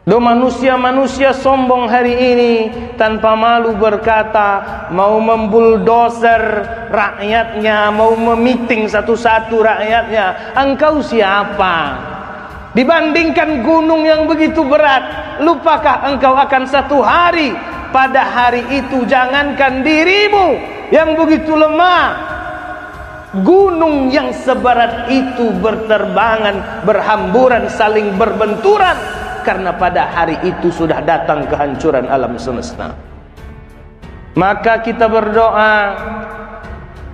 Do manusia-manusia sombong hari ini tanpa malu berkata mau membuldozer rakyatnya, mau memiting satu-satu rakyatnya. Engkau siapa? Dibandingkan gunung yang begitu berat, lupakah engkau akan satu hari pada hari itu jangankan dirimu yang begitu lemah, gunung yang seberat itu berterbangan, berhamburan, saling berbenturan. Karena pada hari itu sudah datang kehancuran alam semesta. Maka kita berdoa,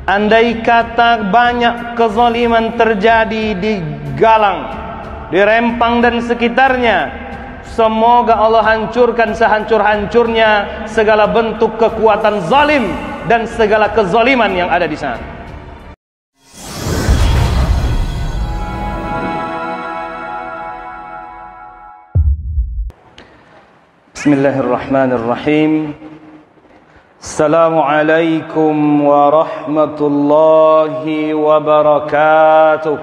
andai kata banyak kezaliman terjadi di Galang, di Rempang dan sekitarnya, semoga Allah hancurkan sehancur-hancurnya segala bentuk kekuatan zalim dan segala kezaliman yang ada di sana. Bismillahirrahmanirrahim. Assalamualaikum warahmatullahi wabarakatuh.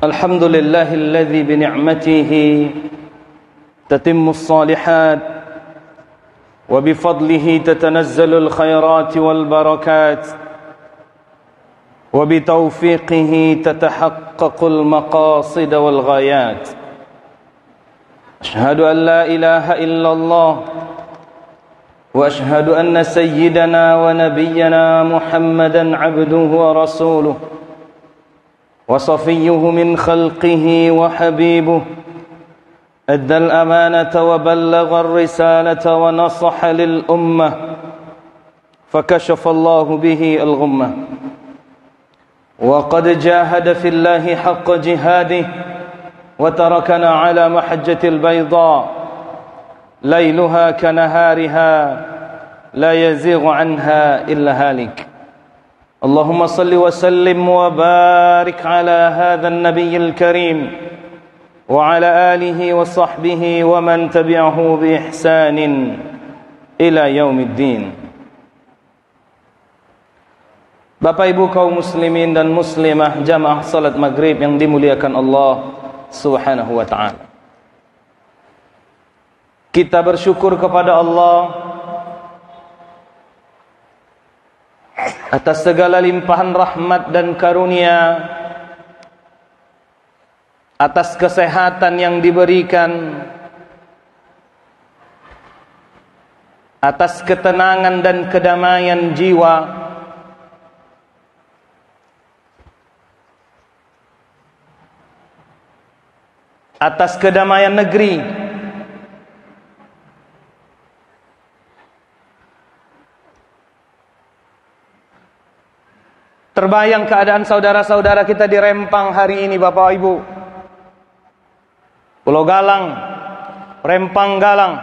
Alhamdulillahilladzi bi ni'matihi tatimmus shalihat wa bi fadlihi tatanazzalul khairati wal barakat. وبتوفيقه تتحقق المقاصد والغايات. أشهد أن لا إله إلا الله وأشهد أن سيدنا ونبينا محمدا عبده ورسوله وصفيه من خلقه وحبيبه أدى الأمانة وبلغ الرسالة ونصح للأمة فكشف الله به الغمة وقد جاهد في الله حق جهاده وتركنا على محجة البيضاء ليلها كنهارها لا يزيغ عنها إلا هالك. اللهم صل وسلم وبارك على هذا النبي الكريم وعلى آله وصحبه ومن تبعه بإحسان إلى يوم الدين. Bapak Ibu kaum muslimin dan muslimah jamaah salat maghrib yang dimuliakan Allah Subhanahu wa ta'ala. Kita bersyukur kepada Allah atas segala limpahan rahmat dan karunia, atas kesehatan yang diberikan, atas ketenangan dan kedamaian jiwa, atas kedamaian negeri, terbayang keadaan saudara-saudara kita di Rempang hari ini, Bapak Ibu. Pulau Galang, Rempang Galang.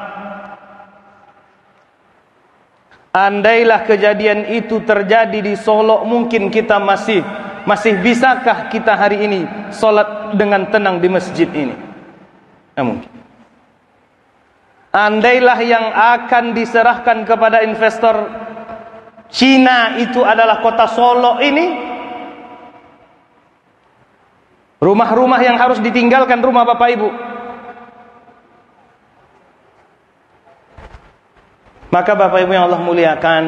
Andailah kejadian itu terjadi di Solo, mungkin kita masih bisakah kita hari ini sholat dengan tenang di masjid ini? Mungkin. Andailah yang akan diserahkan kepada investor Cina itu adalah kota Solo ini, rumah-rumah yang harus ditinggalkan, rumah Bapak Ibu, maka Bapak Ibu yang Allah muliakan,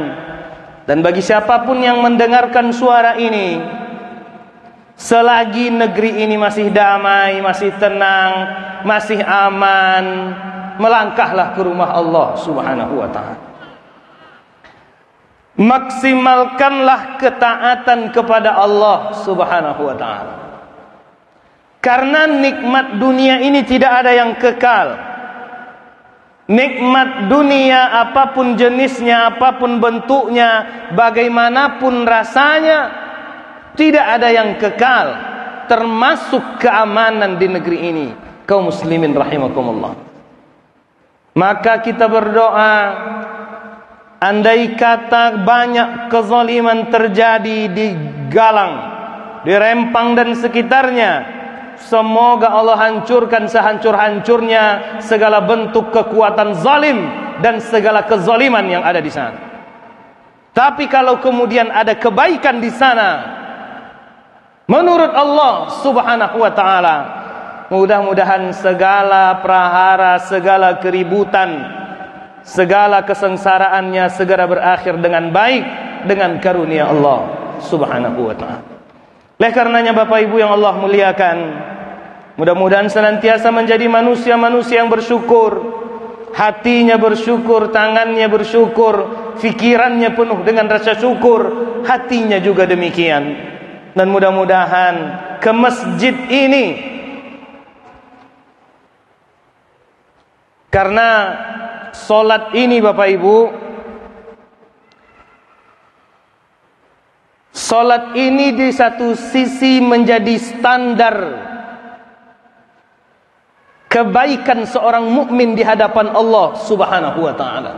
dan bagi siapapun yang mendengarkan suara ini, selagi negeri ini masih damai, masih tenang, masih aman, melangkahlah ke rumah Allah Subhanahu wa ta'ala. Maksimalkanlah ketaatan kepada Allah Subhanahu wa ta'ala. Karena nikmat dunia ini tidak ada yang kekal. Nikmat dunia apapun jenisnya, apapun bentuknya, bagaimanapun rasanya, tidak ada yang kekal, termasuk keamanan di negeri ini. Kaum muslimin rahimakumullah. Maka kita berdoa, andai kata banyak kezaliman terjadi di Galang, di Rempang dan sekitarnya, semoga Allah hancurkan sehancur-hancurnya segala bentuk kekuatan zalim dan segala kezaliman yang ada di sana. Tapi kalau kemudian ada kebaikan di sana, menurut Allah Subhanahu wa ta'ala. Mudah-mudahan segala prahara, segala keributan, segala kesengsaraannya segera berakhir dengan baik dengan karunia Allah Subhanahu wa ta'ala. Oleh karenanya Bapak Ibu yang Allah muliakan, mudah-mudahan senantiasa menjadi manusia-manusia yang bersyukur, hatinya bersyukur, tangannya bersyukur, fikirannya penuh dengan rasa syukur, hatinya juga demikian. Dan mudah-mudahan ke masjid ini, karena solat ini Bapak Ibu, solat ini di satu sisi menjadi standar kebaikan seorang mukmin di hadapan Allah Subhanahu wa ta'ala.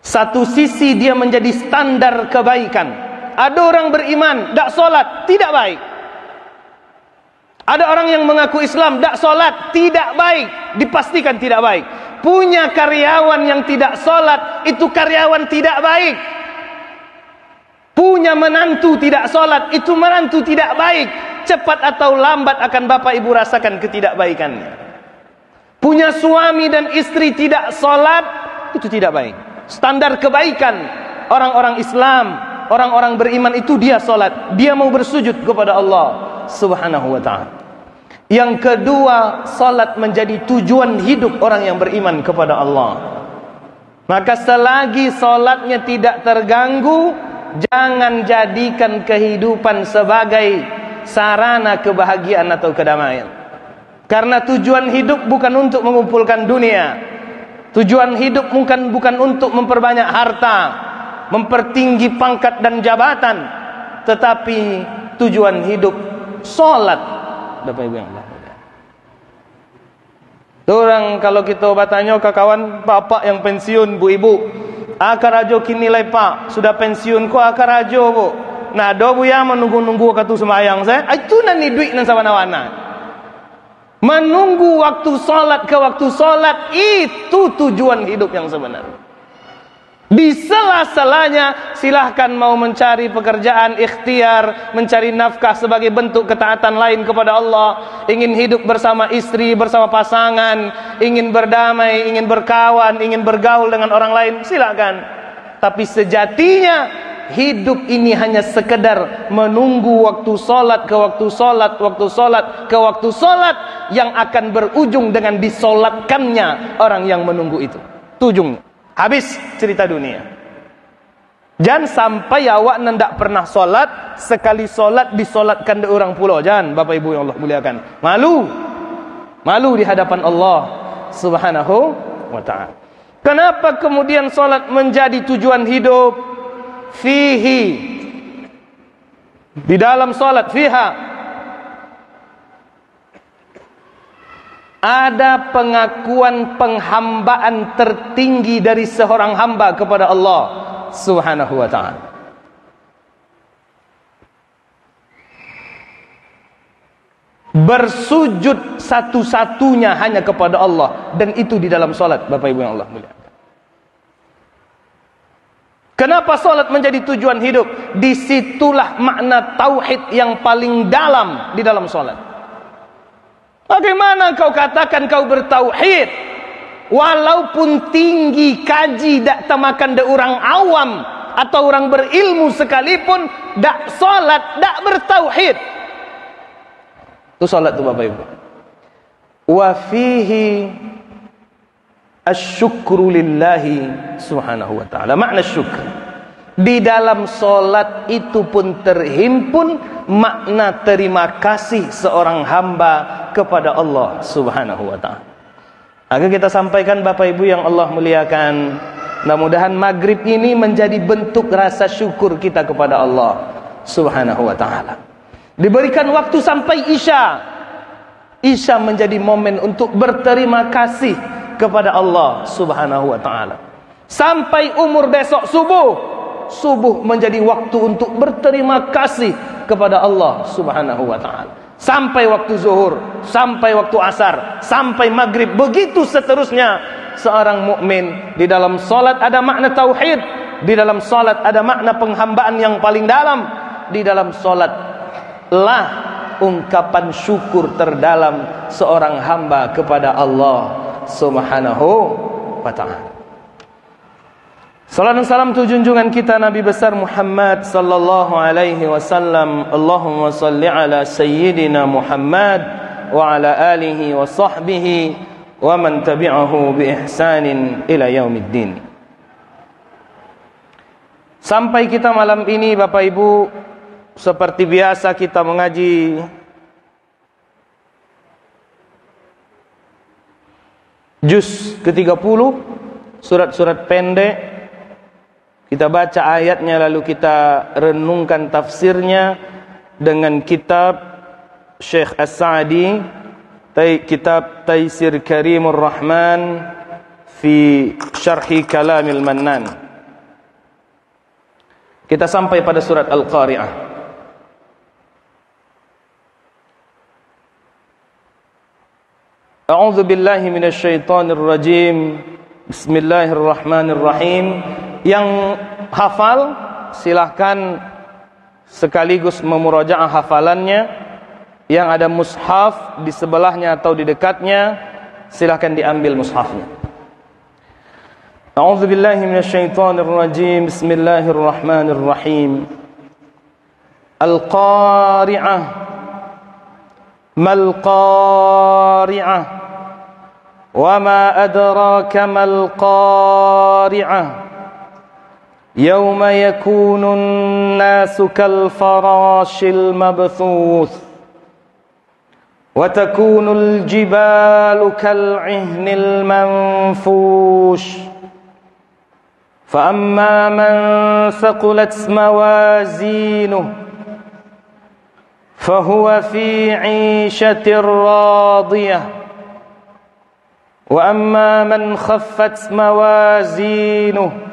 Satu sisi dia menjadi standar kebaikan. Ada orang beriman, tak solat, tidak baik. Ada orang yang mengaku Islam, tak solat, tidak baik. Dipastikan tidak baik. Punya karyawan yang tidak solat, itu karyawan tidak baik. Punya menantu tidak solat, itu menantu tidak baik. Cepat atau lambat akan Bapak Ibu rasakan ketidakbaikannya. Punya suami dan istri tidak solat, itu tidak baik. Standar kebaikan orang-orang Islam, orang-orang beriman itu dia solat, dia mau bersujud kepada Allah Subhanahu wa ta'ala. Yang kedua, salat menjadi tujuan hidup orang yang beriman kepada Allah. Maka selagi salatnya tidak terganggu, jangan jadikan kehidupan sebagai sarana kebahagiaan atau kedamaian. Karena tujuan hidup bukan untuk mengumpulkan dunia. Tujuan hidup bukan untuk memperbanyak harta, mempertinggi pangkat dan jabatan, tetapi tujuan hidup salat. Bapak Ibu yang Allah. Orang kalau kita bertanya ke kawan bapak yang pensiun, bu ibu, akar ajo kini nilai pak sudah pensiun ko akar ajo bu. Nah do bu ya menunggu katu semayang saya. Itu nani duit nan sawana-wana. Menunggu waktu salat ke waktu salat itu tujuan hidup yang sebenarnya. Di sela-selanya silahkan mau mencari pekerjaan, ikhtiar, mencari nafkah sebagai bentuk ketaatan lain kepada Allah, ingin hidup bersama istri, bersama pasangan, ingin berdamai, ingin berkawan, ingin bergaul dengan orang lain, silakan. Tapi sejatinya hidup ini hanya sekedar menunggu waktu solat ke waktu solat, waktu solat ke waktu solat, yang akan berujung dengan disolatkannya orang yang menunggu itu. Ujungnya habis cerita dunia. Jangan sampai awak nendak pernah solat, sekali solat disolatkan di orang pulau. Jangan, Bapak Ibu yang Allah muliakan. Malu di hadapan Allah Subhanahu wa ta'ala. Kenapa kemudian solat menjadi tujuan hidup? Fihi, di dalam solat, fiha ada pengakuan penghambaan tertinggi dari seorang hamba kepada Allah Subhanahu wa ta'ala. Bersujud satu-satunya hanya kepada Allah, dan itu di dalam salat, Bapak Ibu yang Allah muliakan. Kenapa salat menjadi tujuan hidup? Disitulah makna tauhid yang paling dalam di dalam salat. Bagaimana kau katakan kau bertauhid, walaupun tinggi kaji dak tamakan de orang awam atau orang berilmu sekalipun, dak salat, dak bertauhid. Itu salat tu Bapak Ibu. Wa fihi asyukru lillahi subhanahu wa ta'ala. Makna syukur di dalam solat itu pun terhimpun makna terima kasih seorang hamba kepada Allah Subhanahu wa ta'ala. Agar kita sampaikan Bapak Ibu yang Allah muliakan, mudah-mudahan maghrib ini menjadi bentuk rasa syukur kita kepada Allah Subhanahu wa ta'ala. Diberikan waktu sampai Isya. Isya menjadi momen untuk berterima kasih kepada Allah Subhanahu wa ta'ala. Sampai umur besok subuh, subuh menjadi waktu untuk berterima kasih kepada Allah Subhanahu wa ta'ala. Sampai waktu zuhur, sampai waktu asar, sampai maghrib, begitu seterusnya. Seorang mukmin di dalam salat ada makna tauhid, di dalam salat ada makna penghambaan yang paling dalam, di dalam salat lah ungkapan syukur terdalam seorang hamba kepada Allah Subhanahu wa ta'ala. Salam dan salam junjungan kita Nabi besar Muhammad sallallahu alaihi wasallam. Allahumma salli ala sayyidina Muhammad wa ala alihi wa sahbihi wa man tabi'ahu bi ihsanin ila yaumiddin. Sampai kita malam ini Bapak Ibu, seperti biasa kita mengaji juz ke-30, surat-surat pendek. Kita baca ayatnya lalu kita renungkan tafsirnya dengan kitab Syekh As-Sa'di, kitab Taisir Karimur Rahman fi Syarhi Kalamil Mannan. Kita sampai pada surat Al-Qari'ah. A'udzu billahi minasyaitonir rajim. Bismillahirrahmanirrahim. Yang hafal silahkan sekaligus memurajaah hafalannya. Yang ada mushaf di sebelahnya atau di dekatnya, silahkan diambil mushafnya. A'udzu billahi minasyaitonir rajim. Bismillahirrahmanirrahim. Al-Qari'ah. Mal Qari'ah. Wa ma adraka mal Qari'ah. يوم يكون الناس كالفراش المبثوث وتكون الجبال كالعهن المنفوش فأما من ثقلت موازينه فهو في عيشة راضية وأما من خفت موازينه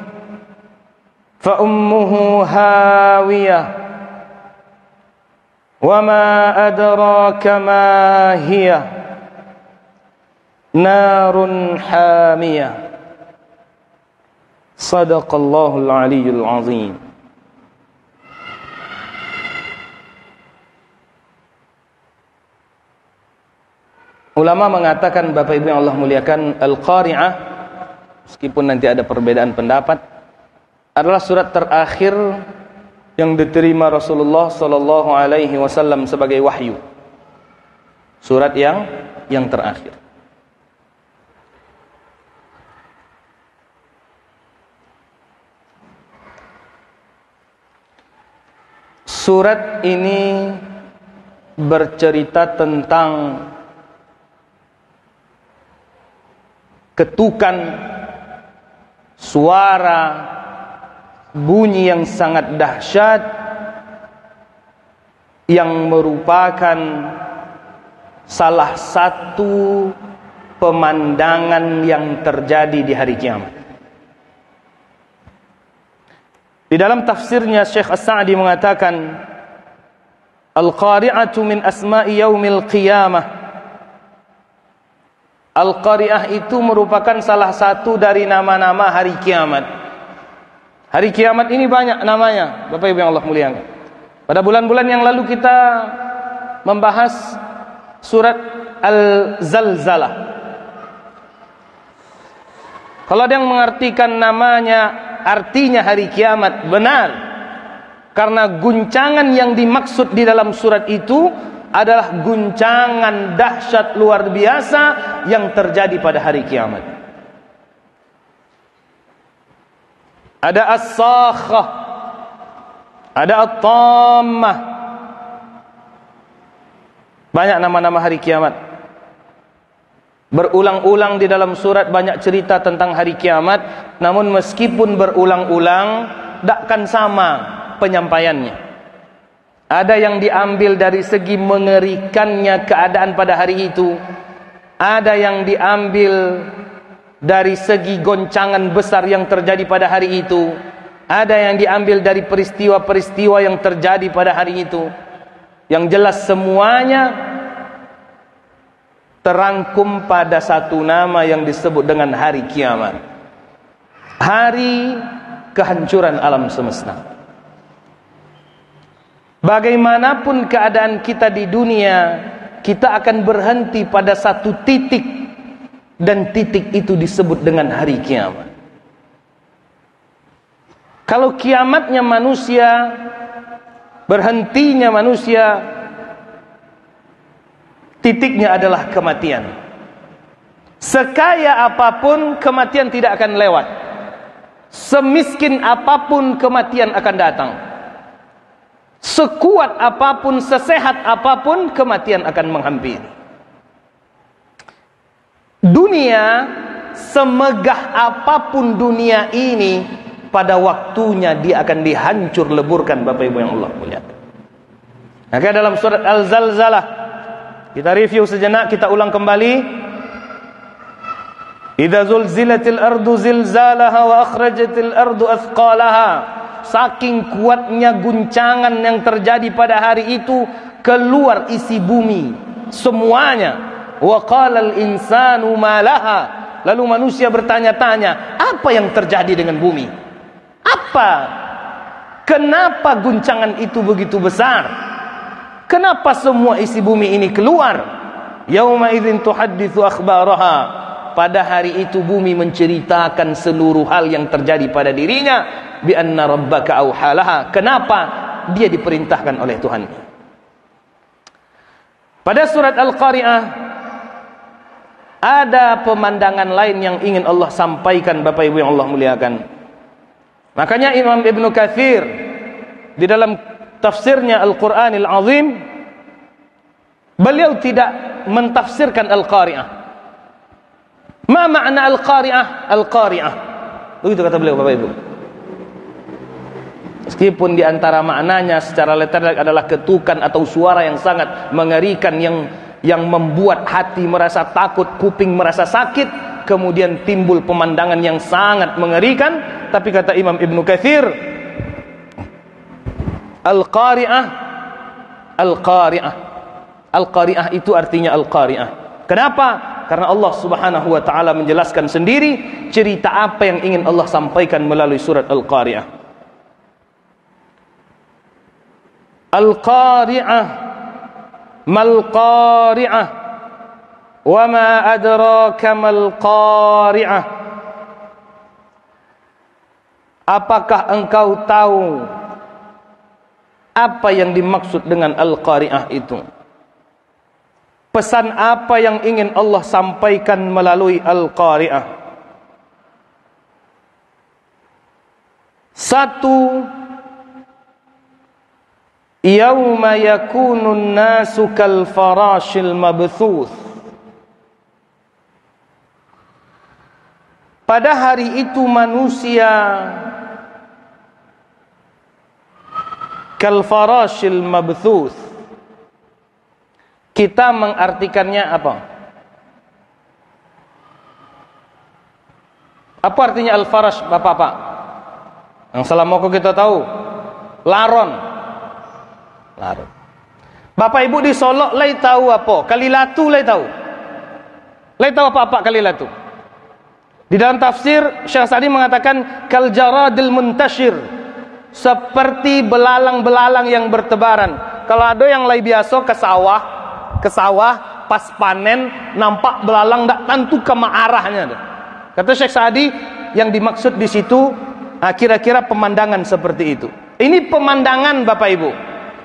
فأمه هاوية وما أدراك ما هي نار حامية صدق الله العلي العظيم. Ulama mengatakan, Bapak Ibu yang Allah muliakan, Al-Qari'ah, meskipun nanti ada perbedaan pendapat, adalah surat terakhir yang diterima Rasulullah sallallahu alaihi wasallam sebagai wahyu. Surat yang terakhir. Surat ini bercerita tentang ketukan suara bunyi yang sangat dahsyat yang merupakan salah satu pemandangan yang terjadi di hari kiamat. Di dalam tafsirnya Syekh As-Sa'di mengatakan, Al-Qari'atu min asma'i yaumil qiyamah. Al-Qari'ah itu merupakan salah satu dari nama-nama hari kiamat. Hari kiamat ini banyak namanya, Bapak Ibu yang Allah muliakan. Pada bulan-bulan yang lalu kita membahas surat Al-Zalzalah. Kalau ada yang mengartikan namanya, artinya hari kiamat, benar. Karena guncangan yang dimaksud di dalam surat itu adalah guncangan dahsyat luar biasa yang terjadi pada hari kiamat. Ada as-sakhah, ada at-tammah. Banyak nama-nama hari kiamat. Berulang-ulang di dalam surat banyak cerita tentang hari kiamat. Namun meskipun berulang-ulang, takkan sama penyampaiannya. Ada yang diambil dari segi mengerikannya keadaan pada hari itu. Ada yang diambil dari segi goncangan besar yang terjadi pada hari itu. Ada yang diambil dari peristiwa-peristiwa yang terjadi pada hari itu. Yang jelas semuanya terangkum pada satu nama yang disebut dengan hari kiamat. Hari kehancuran alam semesta. Bagaimanapun keadaan kita di dunia, kita akan berhenti pada satu titik, dan titik itu disebut dengan hari kiamat. Kalau kiamatnya manusia, berhentinya manusia, titiknya adalah kematian. Sekaya apapun kematian tidak akan lewat. Semiskin apapun kematian akan datang. Sekuat apapun, sesehat apapun kematian akan menghampiri. Dunia, semegah apapun dunia ini, pada waktunya dia akan dihancur leburkan, Bapak Ibu yang Allah muliakan. Maka dalam surat Al-Zalzalah, kita review sejenak, kita ulang kembali. Idza zulzilatil ardu zilzalaha wa akhrajatil ardu athqalaha. Saking kuatnya guncangan yang terjadi pada hari itu, keluar isi bumi semuanya. Wa qalal insanu ma laha. Lalu manusia bertanya-tanya, apa yang terjadi dengan bumi? Apa? Kenapa guncangan itu begitu besar? Kenapa semua isi bumi ini keluar? Yauma idzin tuhadditsu akhbaraha. Pada hari itu bumi menceritakan seluruh hal yang terjadi pada dirinya. Bi anna rabbaka auhalaha. Kenapa? Dia diperintahkan oleh Tuhan. Pada surat Al-Qari'ah ada pemandangan lain yang ingin Allah sampaikan, Bapak Ibu yang Allah muliakan. Makanya Imam Ibnu Katsir di dalam tafsirnya Al-Qur'anil Azim, beliau tidak mentafsirkan Al-Qari'ah. Ma makna Al-Qari'ah? Al-Qari'ah, begitu kata beliau, Bapak Ibu. Meskipun di antara maknanya secara literal adalah ketukan atau suara yang sangat mengerikan, yang membuat hati merasa takut, kuping merasa sakit, kemudian timbul pemandangan yang sangat mengerikan. Tapi kata Imam Ibnu Katsir, Al-Qari'ah, Al-Qari'ah, Al-Qari'ah itu artinya Al-Qari'ah. Kenapa? Karena Allah Subhanahu wa taala menjelaskan sendiri cerita apa yang ingin Allah sampaikan melalui surat Al-Qari'ah. Al-Qari'ah, mal Qari'ah, wa ma adraka mal Qari'ah. Apakah engkau tahu apa yang dimaksud dengan Al-Qari'ah itu? Pesan apa yang ingin Allah sampaikan melalui Al-Qari'ah? Satu, yauma yakunun nasu kal farashil mabthuth. Pada hari itu manusia kal farashil mabthuth. Kita mengartikannya apa? Apa artinya al-farash, Bapak-bapak? Yang selama kita tahu, laron. Laron. Bapak Ibu di Solo lai tahu apa? Kalilatu lai tahu. Lai tahu apa kalilatu? Di dalam tafsir Syekh Sa'di mengatakan kal jaradil muntashir, seperti belalang-belalang yang bertebaran. Kalau ada yang lai biasa ke sawah pas panen nampak belalang tak tentu ke arahnya. Kata Syekh Sa'di, yang dimaksud di situ kira-kira pemandangan seperti itu. Ini pemandangan, Bapak Ibu.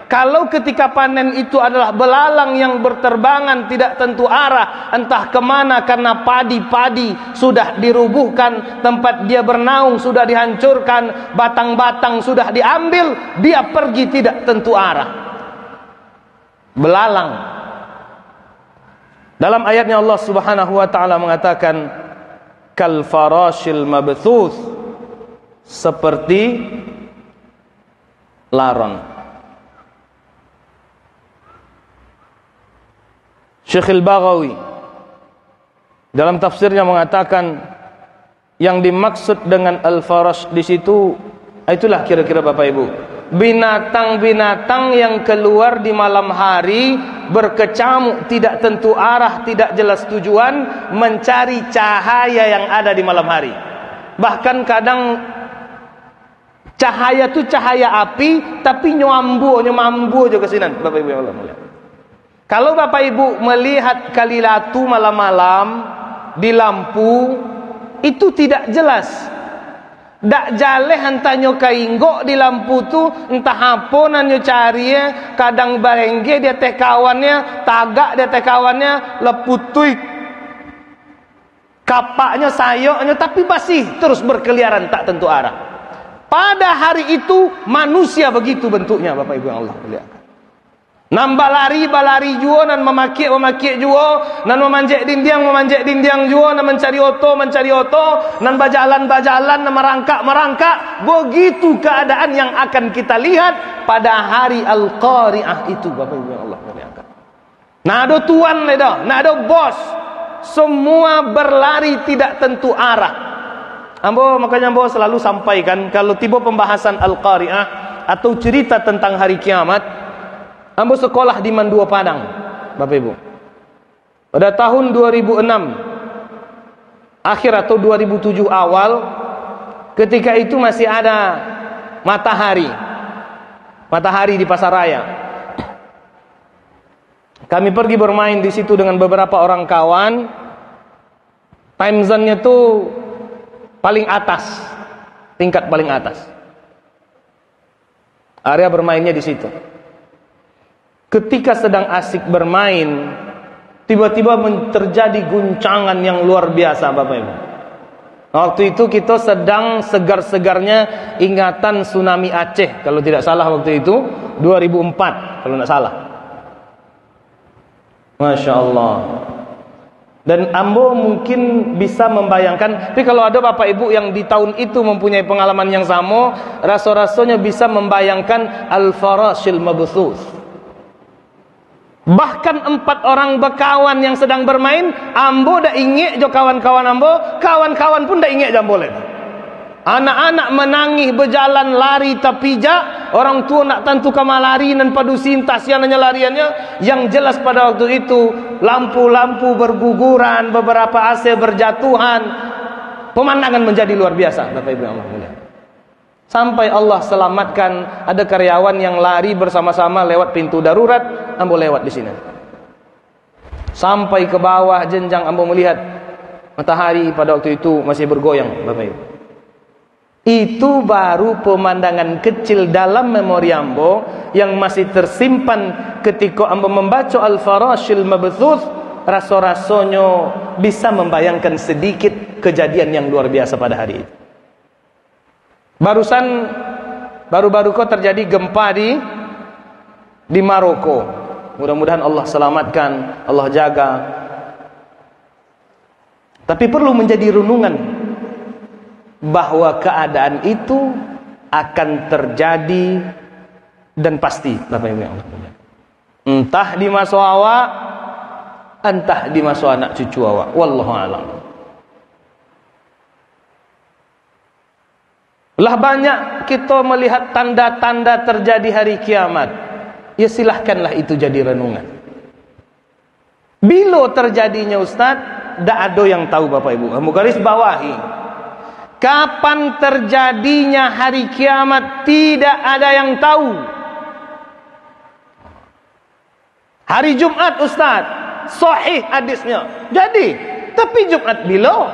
Kalau ketika panen itu adalah belalang yang berterbangan tidak tentu arah, entah kemana, karena padi-padi sudah dirubuhkan, tempat dia bernaung sudah dihancurkan, batang-batang sudah diambil, dia pergi tidak tentu arah. Belalang. Dalam ayatnya Allah Subhanahu wa taala mengatakan kal farashil mabthuth, seperti laron. Syekh Al-Baghawi dalam tafsirnya mengatakan yang dimaksud dengan al-farash di situ itulah kira-kira Bapak Ibu, binatang-binatang yang keluar di malam hari berkecamuk tidak tentu arah, tidak jelas tujuan, mencari cahaya yang ada di malam hari. Bahkan kadang Cahaya itu cahaya api, tapi nyambu juga ke sini, Bapak Ibu yang Allah mulia. Kalau Bapak Ibu melihat kalilatu malam-malam di lampu, itu tidak jelas. Dak jale hantanyo kainggo di lampu tu entah apa nanyo cari ya, kadang barengge dia teh kawannya, tagak dia teh kawannya, leputui kapaknya, sayoknya, tapi masih terus berkeliaran tak tentu arah. Pada hari itu manusia begitu bentuknya, Bapak Ibu yang Allah muliakan. Nambah lari juo, nan memakik juo, nan memanjek dinding juo, nan mencari oto, nan bajalan, nan merangkak. Begitu keadaan yang akan kita lihat pada hari Al-Qari'ah itu, Bapak Ibu yang Allah muliakan. Nah ada tuan ledah, nah ada bos, semua berlari tidak tentu arah. Makanya ambo selalu sampaikan kalau tiba pembahasan Al-Qari'ah atau cerita tentang hari kiamat, ambo sekolah di Mandua Padang, Bapak Ibu. Pada tahun 2006 akhir atau 2007 awal, ketika itu masih ada matahari di Pasaraya. Kami pergi bermain di situ dengan beberapa orang kawan. Time zone-nya tuh paling atas, tingkat paling atas. Area bermainnya di situ. Ketika sedang asik bermain, tiba-tiba terjadi guncangan yang luar biasa, Bapak Ibu. Waktu itu kita sedang segar-segarnya ingatan tsunami Aceh, kalau tidak salah waktu itu 2004, kalau tidak salah. Masya Allah. Dan ambo mungkin bisa membayangkan, tapi kalau ada Bapak Ibu yang di tahun itu mempunyai pengalaman yang sama, rasa-rasanya bisa membayangkan al-farashil mabthuth. Bahkan 4 orang berkawan yang sedang bermain, ambo dah ingat jo kawan-kawan ambo, kawan-kawan pun dah ingat jam boleh. Anak-anak menangis berjalan lari terpijak, orang tua nak tentu kama lari dan padu sintas yang lariannya. Yang jelas pada waktu itu lampu-lampu berguguran, beberapa AC berjatuhan, pemandangan menjadi luar biasa, Bapak Ibu yang Allah mulia. Sampai Allah selamatkan, ada karyawan yang lari bersama-sama lewat pintu darurat, ambo lewat di sini. Sampai ke bawah jenjang ambo melihat matahari pada waktu itu masih bergoyang, Bapak Ibu. Itu baru pemandangan kecil dalam memori ambo yang masih tersimpan ketika ambo membaca Al-Farashil Mabthuth. Rasa-rasanya bisa membayangkan sedikit kejadian yang luar biasa pada hari itu. Baru-baru kok terjadi gempa di Maroko. Mudah-mudahan Allah selamatkan, Allah jaga. Tapi perlu menjadi renungan bahwa keadaan itu akan terjadi dan pasti, Bapak Ibu yang Allah. Entah di masa awak, entah di masa anak cucu awak. Wallahu a'lam. Lah banyak kita melihat tanda-tanda terjadi hari kiamat. Ya silahkanlah itu jadi renungan. Bila terjadinya Ustaz, tak ada yang tahu, Bapak Ibu. Garis bawahi. Kapan terjadinya hari kiamat tidak ada yang tahu. Hari Jumat Ustaz, sahih hadisnya. Jadi, tapi Jumat bila?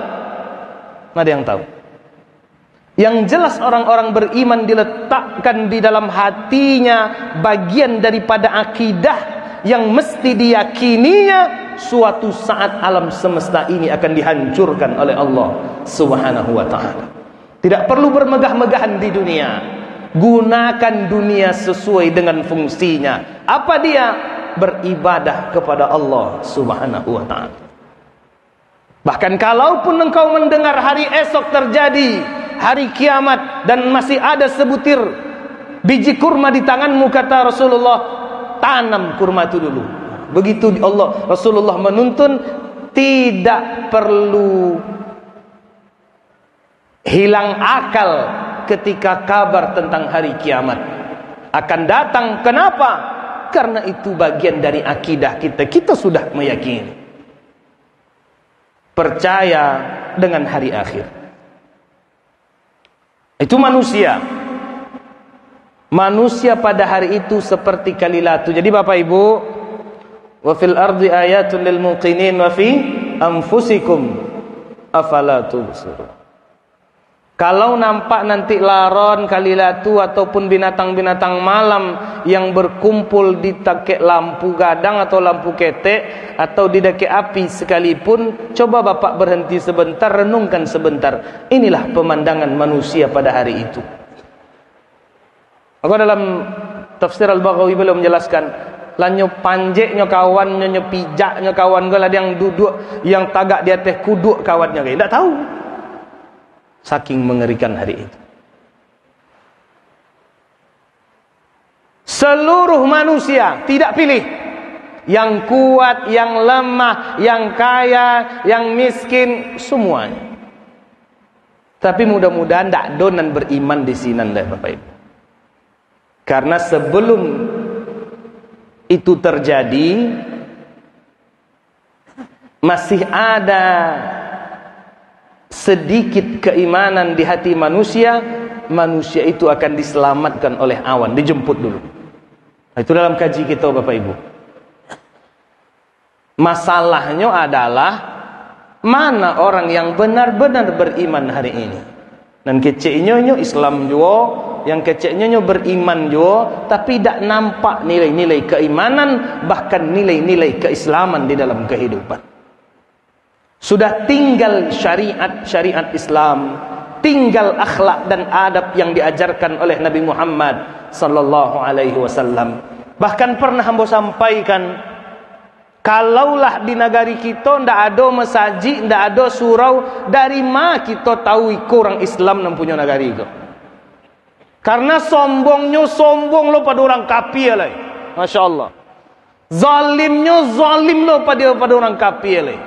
Tidak ada yang tahu. Yang jelas orang-orang beriman diletakkan di dalam hatinya bagian daripada akidah yang mesti diyakininya suatu saat alam semesta ini akan dihancurkan oleh Allah Subhanahu wa ta'ala. Tidak perlu bermegah-megahan di dunia. Gunakan dunia sesuai dengan fungsinya. Apa dia? Beribadah kepada Allah Subhanahu wa ta'ala. Bahkan kalaupun engkau mendengar hari esok terjadi hari kiamat dan masih ada sebutir biji kurma di tanganmu, kata Rasulullah, tanam kurma itu dulu. Begitu Rasulullah menuntun, tidak perlu hilang akal ketika kabar tentang hari kiamat akan datang. Kenapa? Karena itu bagian dari akidah kita. Kita sudah meyakini, percaya dengan hari akhir. Itu manusia. Manusia pada hari itu seperti kalilatu. Jadi Bapak Ibu, wa fil ardi ayatun lil muqinin wa fi anfusikum afala tubsirun. Kalau nampak nanti laron, kalilatu ataupun binatang-binatang malam yang berkumpul di takek lampu gadang atau lampu ketek atau di dakek api sekalipun, coba Bapak berhenti sebentar, renungkan sebentar. Inilah pemandangan manusia pada hari itu. Maka dalam tafsir Al-Baghawi beliau menjelaskan, lanyo panjeknya kawannya, nyo pijaknya kawan gala yang duduk, yang tagak di atas kuduk kawannya, tidak tahu. Saking mengerikan hari itu. Seluruh manusia tidak pilih, yang kuat, yang lemah, yang kaya, yang miskin, semuanya. Tapi mudah-mudahan tidak donan beriman di sini Bapak Ibu. Karena sebelum itu terjadi, masih ada sedikit keimanan di hati manusia. Manusia itu akan diselamatkan oleh awan, dijemput dulu. Nah, itu dalam kaji kita Bapak Ibu. Masalahnya adalah mana orang yang benar-benar beriman hari ini. Dan keceknya Islam juga, yang keceknya beriman juga, tapi tidak nampak nilai-nilai keimanan, bahkan nilai-nilai keislaman di dalam kehidupan. Sudah tinggal syariat Islam, tinggal akhlak dan adab yang diajarkan oleh Nabi Muhammad sallallahu alaihi wasallam. Bahkan pernah hamba sampaikan, kalaulah di negari kita ndak ada masjid, ndak ada surau, dari mana kita tahu orang Islam yang punya negari itu? Karena sombongnya sombong lo pada orang kafir lah. Masya Allah. Zalimnya zalim lo pada orang kafir lah.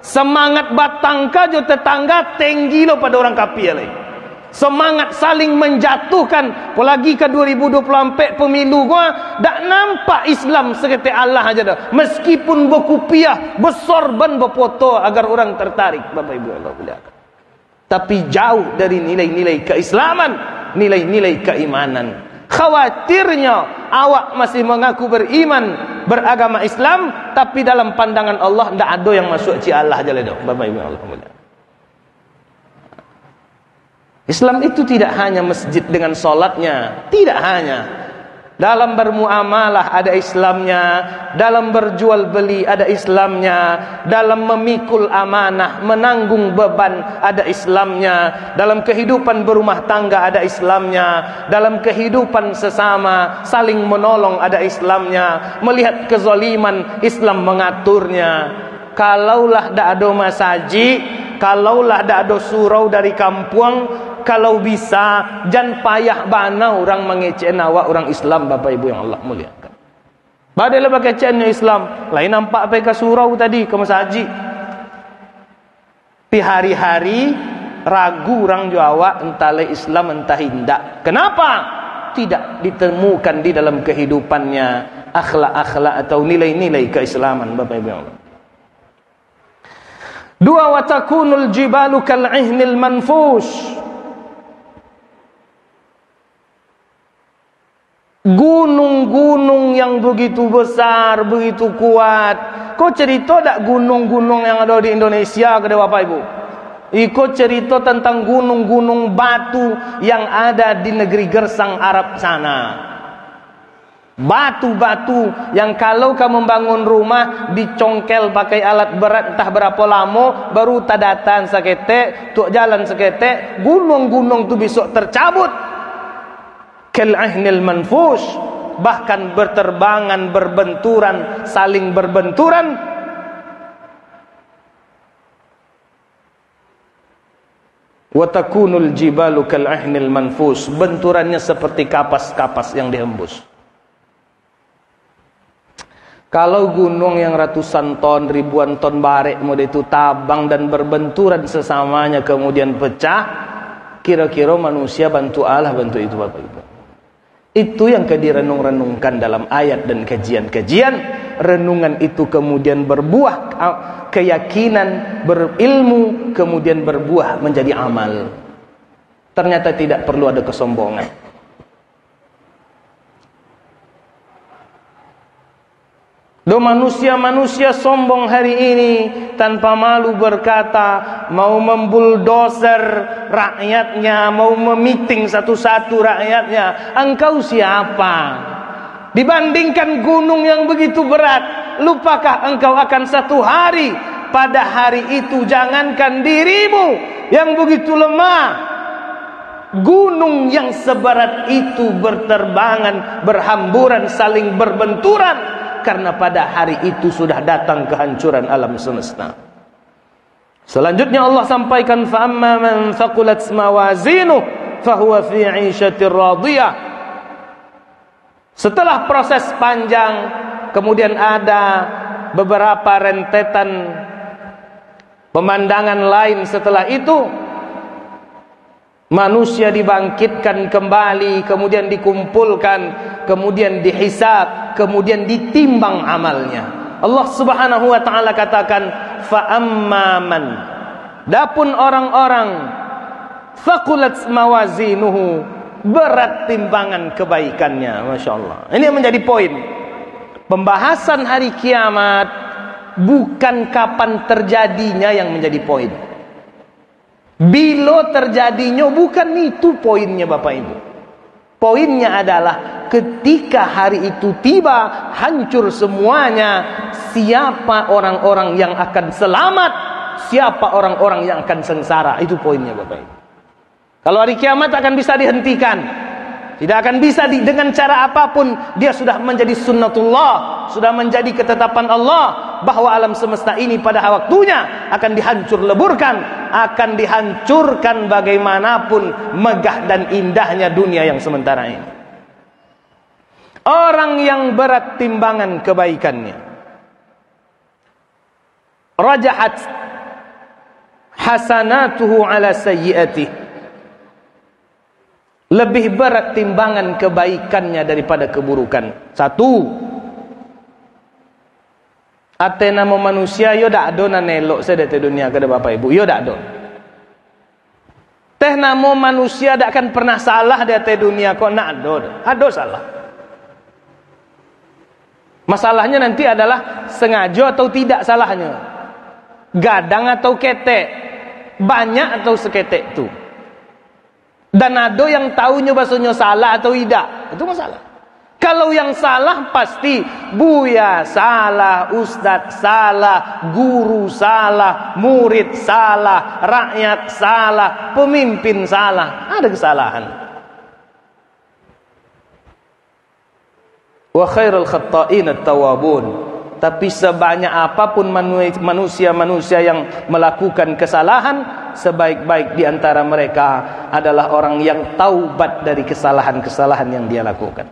Semangat batangka jo tetangga tinggi lo pada orang kafir lah. Semangat saling menjatuhkan, apalagi ke 2024 pemilu gua, tak nampak Islam seperti Allah aja dah. Meskipun berkupiah, bersorban, berfoto agar orang tertarik, Bapak Ibu Allah muliakan. Tapi jauh dari nilai-nilai keislaman, nilai-nilai keimanan. Khawatirnya awak masih mengaku beriman, beragama Islam, tapi dalam pandangan Allah tidak ada yang masuk ci Allah aja lah, Bapak Ibu Allah muliakan. Islam itu tidak hanya masjid dengan solatnya, tidak hanya. Dalam bermuamalah ada Islamnya, dalam berjual beli ada Islamnya, dalam memikul amanah, menanggung beban ada Islamnya, dalam kehidupan berumah tangga ada Islamnya, dalam kehidupan sesama saling menolong ada Islamnya, melihat kezaliman Islam mengaturnya. Kalaulah tidak ada masjid, kalaulah tidak ada surau dari kampung, kalau bisa jangan payah bana orang mengecewakan awak orang Islam, Bapak Ibu yang Allah muliakan. Badailah bakeciannya Islam, lain nampak apa ke surau tadi ke masjid. Di hari-hari ragu orang Jawa entah Islam entah tidak. Kenapa? Tidak ditemukan di dalam kehidupannya akhlak-akhlak atau nilai-nilai keislaman, Bapak Ibu yang Allah. Dua, wa takunul jibalu kal'ihnil manfush. Gunung-gunung yang begitu besar, begitu kuat. Kau cerita tak gunung-gunung yang ada di Indonesia ke Bapak Ibu? Ikut cerita tentang gunung-gunung batu yang ada di negeri Gersang Arab sana. Batu-batu yang kalau kamu membangun rumah dicongkel pakai alat berat entah berapa lama baru tadatan seketek, tuk jalan seketek, gunung-gunung tu besok tercabut. Kal'ihnil manfush, bahkan berterbangan, berbenturan, saling berbenturan. Wa takunul jibalu kal'ihnil manfush, benturannya seperti kapas-kapas yang dihembus. Kalau gunung yang ratusan ton, ribuan ton barek model itu tabang dan berbenturan sesamanya kemudian pecah, kira-kira manusia bantu Allah bantu itu, Bapak Ibu. Itu yang direnung-renungkan dalam ayat dan kajian-kajian. Renungan itu kemudian berbuah keyakinan, berilmu, kemudian berbuah menjadi amal. Ternyata tidak perlu ada kesombongan. Do manusia-manusia sombong hari ini tanpa malu berkata mau membuldoser rakyatnya, mau memiting satu-satu rakyatnya. Engkau siapa? Dibandingkan gunung yang begitu berat, lupakah engkau akan satu hari? Pada hari itu jangankan dirimu yang begitu lemah, gunung yang seberat itu berterbangan, berhamburan, saling berbenturan. Karena pada hari itu sudah datang kehancuran alam semesta. Selanjutnya Allah sampaikan, fa amma man thaqulat mawazinuh fahuwa fi 'ishatir radiyah. Setelah proses panjang, kemudian ada beberapa rentetan pemandangan lain setelah itu. Manusia dibangkitkan kembali, kemudian dikumpulkan, kemudian dihisab, kemudian ditimbang amalnya. Allah Subhanahu wa taala katakan, fa amman, dapun orang-orang thaqulat mawazinuhu, berat timbangan kebaikannya. Masya Allah. Ini yang menjadi poin pembahasan hari kiamat, bukan kapan terjadinya yang menjadi poin. Bila terjadinya, bukan itu poinnya Bapak Ibu. Poinnya adalah ketika hari itu tiba, hancur semuanya, siapa orang-orang yang akan selamat, siapa orang-orang yang akan sengsara. Itu poinnya Bapak Ibu. Kalau hari kiamat akan bisa dihentikan, tidak akan bisa dengan cara apapun. Dia sudah menjadi sunnatullah, sudah menjadi ketetapan Allah, bahwa alam semesta ini pada waktunya akan dihancur leburkan, akan dihancurkan bagaimanapun megah dan indahnya dunia yang sementara ini. Orang yang berat timbangan kebaikannya, rajahat hasanatuhu ala sayyi'atih, lebih berat timbangan kebaikannya daripada keburukan. Satu, ate nama manusia yo dak do nan elok sedete dunia kada Bapak Ibu, yo dak do. Teh nama manusia dak akan pernah salah di ate dunia kok nak ado salah. Masalahnya nanti adalah sengaja atau tidak salahnya, gadang atau ketek, banyak atau seketek itu. Dan ada yang tahunya bahasanya salah atau tidak, itu masalah. Kalau yang salah pasti buya salah, ustadz salah, guru salah, murid salah, rakyat salah, pemimpin salah, ada kesalahan. Wa khairul khatta'in at-tawwabun. Tapi sebanyak apapun manusia-manusia yang melakukan kesalahan, sebaik-baik di antara mereka adalah orang yang taubat dari kesalahan-kesalahan yang dia lakukan.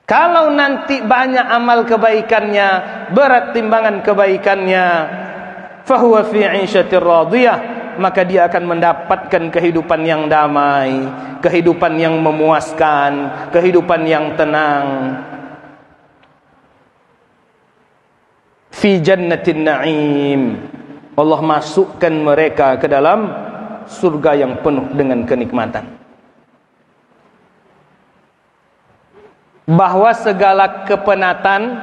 Kalau nanti banyak amal kebaikannya, berat timbangan kebaikannya, fahuwa fi 'ishatir radiyah, maka dia akan mendapatkan kehidupan yang damai, kehidupan yang memuaskan, kehidupan yang tenang. Fi jannatin na'im, Allah masukkan mereka ke dalam surga yang penuh dengan kenikmatan. Bahwa segala kepenatan,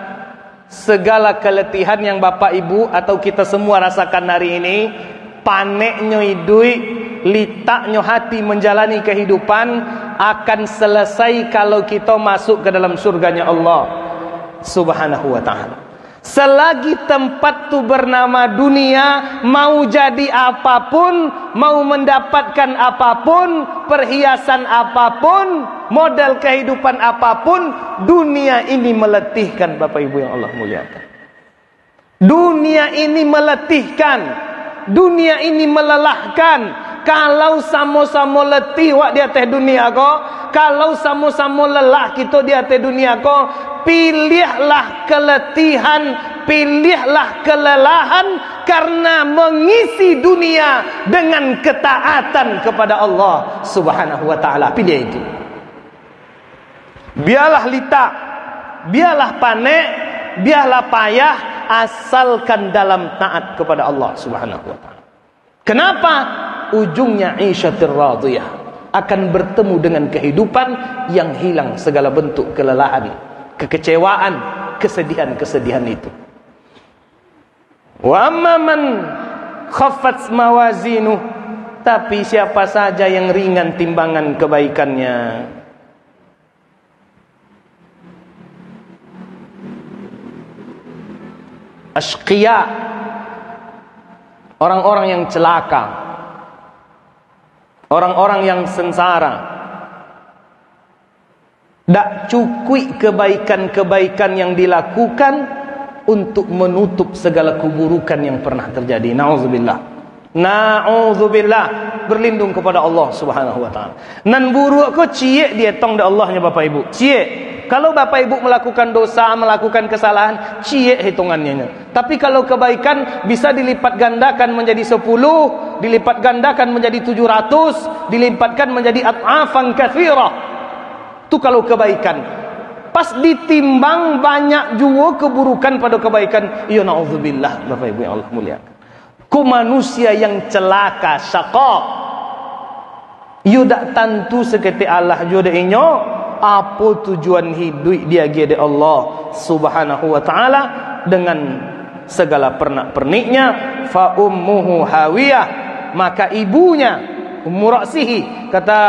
segala keletihan yang Bapak Ibu atau kita semua rasakan hari ini, paneknya idui, litaknya hati menjalani kehidupan, akan selesai kalau kita masuk ke dalam surganya Allah Subhanahu wa ta'ala. Selagi tempat itu bernama dunia, mau jadi apapun, mau mendapatkan apapun, perhiasan apapun, model kehidupan apapun, dunia ini meletihkan Bapak Ibu yang Allah muliakan. Dunia ini meletihkan, dunia ini melelahkan. Kalau sama-sama letih wak di atas dunia ko, kalau sama-sama lelah kita di atas dunia ko, pilihlah keletihan, pilihlah kelelahan karena mengisi dunia dengan ketaatan kepada Allah Subhanahu wa ta'ala. Pilih itu. Biarlah litak, biarlah panek, biarlah payah, asalkan dalam taat kepada Allah Subhanahu wa ta'ala. Kenapa? Ujungnya 'ishatir radiyah, akan bertemu dengan kehidupan yang hilang segala bentuk kelelahan, kekecewaan, kesedihan-kesedihan itu. Wa amma man khaffat mawazinuh, tapi siapa saja yang ringan timbangan kebaikannya, asyqiya, orang-orang yang celaka, orang-orang yang sengsara, tak cukup kebaikan-kebaikan yang dilakukan untuk menutup segala keburukan yang pernah terjadi. Na'udzubillah. Na'udzubillah. Berlindung kepada Allah Subhanahu wa ta'ala. Nan buruk ko cie dia tong da Allahnya Bapak Ibu. Cie. Kalau Bapak Ibu melakukan dosa, melakukan kesalahan, cie hitungannya. Tapi kalau kebaikan bisa dilipat gandakan menjadi 10, dilipat gandakan menjadi 700, dilipatkan menjadi at'afan katsira. Itu kalau kebaikan. Pas ditimbang banyak juga keburukan pada kebaikan. Ya na'udzubillah Bapak Ibu yang Allah muliakan. Ku manusia yang celaka, syaqa. Yudak tentu seketik Allah jodoh inyo. Apa tujuan hidup dia gede Allah Subhanahu wa ta'ala dengan segala pernak-perniknya. Fa ummuhu hawiyah, maka ibunya Ummu Ra'sihi, kata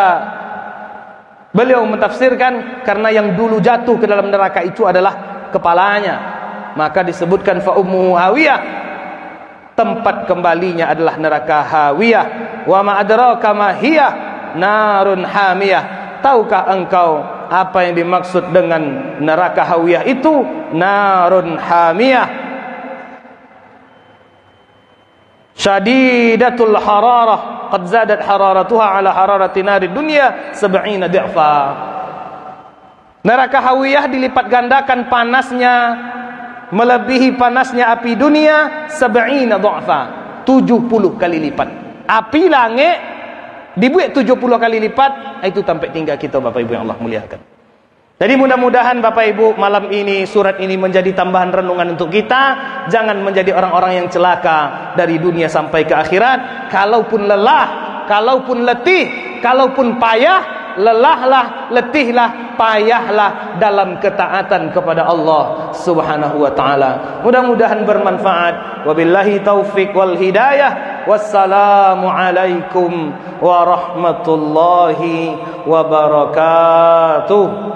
beliau mentafsirkan, karena yang dulu jatuh ke dalam neraka itu adalah kepalanya, maka disebutkan fa ummuhu hawiyah, tempat kembalinya adalah neraka hawiyah. Wa ma adraka ma hiya narun hamiyah. Tahukah engkau apa yang dimaksud dengan neraka hawiyah itu? Narun hamiyah, syadidatul hararah, qad zadat hararatuha ala hararati narid dunya 70 di'fa. Neraka hawiyah dilipat gandakan panasnya melebihi panasnya api dunia 70 di'fa, 70 kali lipat. Api langit dibuat 70 kali lipat, itu sampai tinggal kita Bapak Ibu yang Allah muliakan. Jadi mudah-mudahan Bapak Ibu malam ini surat ini menjadi tambahan renungan untuk kita. Jangan menjadi orang-orang yang celaka dari dunia sampai ke akhirat. Kalaupun lelah, kalaupun letih, kalaupun payah, lelahlah, letihlah, payahlah dalam ketaatan kepada Allah Subhanahu wa ta'ala. Mudah-mudahan bermanfaat. Wabillahi taufiq wal hidayah. Wassalamu alaikum warahmatullahi wabarakatuh.